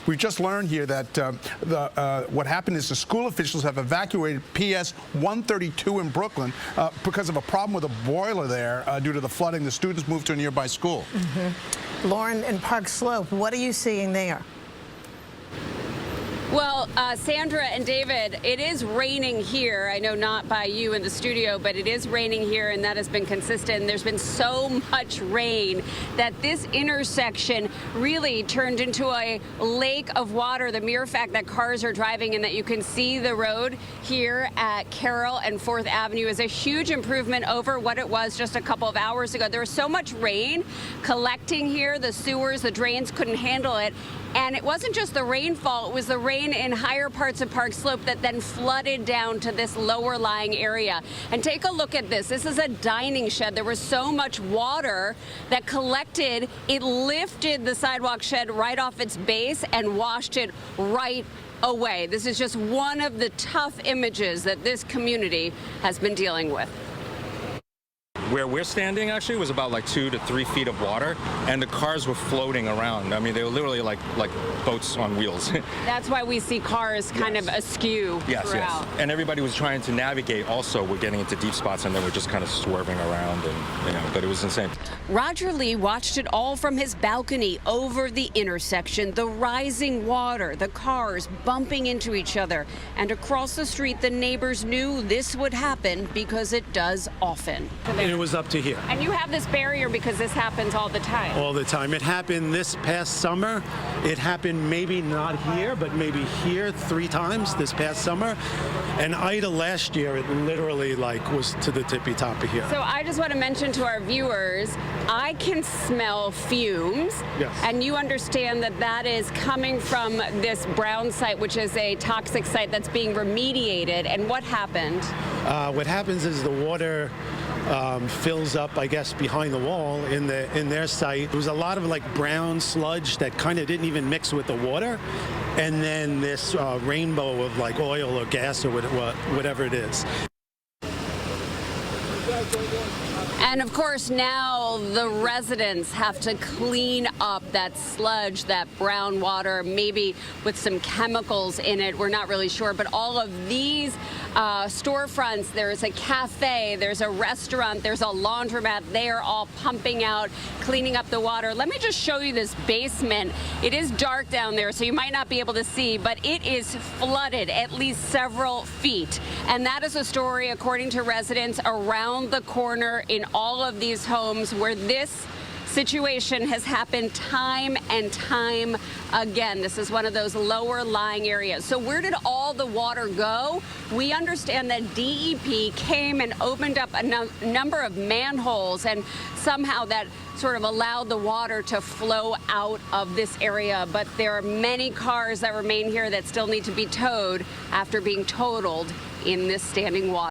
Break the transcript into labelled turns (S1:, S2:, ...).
S1: We just learned here that what happened is the school officials have evacuated PS 132 in Brooklyn because of a problem with a boiler there due to the flooding. The students moved to a nearby school.
S2: Lauren, in Park Slope, what are you seeing there?
S3: Well, Sandra and David, it is raining here. I know not by you in the studio, but it is raining here, and that has been consistent. There's been so much rain that this intersection really turned into a lake of water. The mere fact that cars are driving and that you can see the road here at Carroll and 4th Avenue is a huge improvement over what it was just a couple of hours ago. There was so much rain collecting here. The sewers, the drains couldn't handle it. And it wasn't just the rainfall, it was the rain in higher parts of Park Slope that then flooded down to this lower lying area. And take a look at this. This is a dining shed. There was so much water that collected. It lifted the sidewalk shed right off its base and washed it right away. This is just one of the tough images that this community has been dealing with.
S4: Where we're standing actually was about like 2 to 3 feet of water, and the cars were floating around. I mean, they were literally like boats on wheels.
S3: That's why we see cars kind of askew throughout.
S4: Yes. And everybody was trying to navigate also. We're getting into deep spots, and then we're just kind of swerving around, and but it was insane.
S3: Roger Lee watched it all from his balcony over the intersection, the rising water, the cars bumping into each other, and across the street the neighbors knew this would happen because it does often.
S5: It was up to here.
S3: And you have this barrier because this happens all the time.
S5: All the time. It happened this past summer. It happened maybe not here, but maybe here 3 times this past summer. And Ida last year, it literally was to the tippy top of here.
S3: So I just want to mention to our viewers, I can smell fumes.
S5: Yes.
S3: And you understand that that is coming from this brown site, which is a toxic site that's being remediated. And what happened?
S5: What happens is the water fills up, I guess, behind the wall in their site. There was a lot of brown sludge that kind of didn't even mix with the water, and then this rainbow of oil or gas or whatever it is.
S3: And of course, now the residents have to clean up that sludge, that brown water, maybe with some chemicals in it. We're not really sure. But all of these storefronts, there's a cafe, there's a restaurant, there's a laundromat. They are all pumping out, cleaning up the water. Let me just show you this basement. It is dark down there, so you might not be able to see, but it is flooded at least several feet. And that is a story, according to residents, around the corner in all of these homes where this situation has happened time and time again. This is one of those lower lying areas. So where did all the water go? We understand that DEP came and opened up a number of manholes, and somehow that sort of allowed the water to flow out of this area. But there are many cars that remain here that still need to be towed after being totaled in this standing water.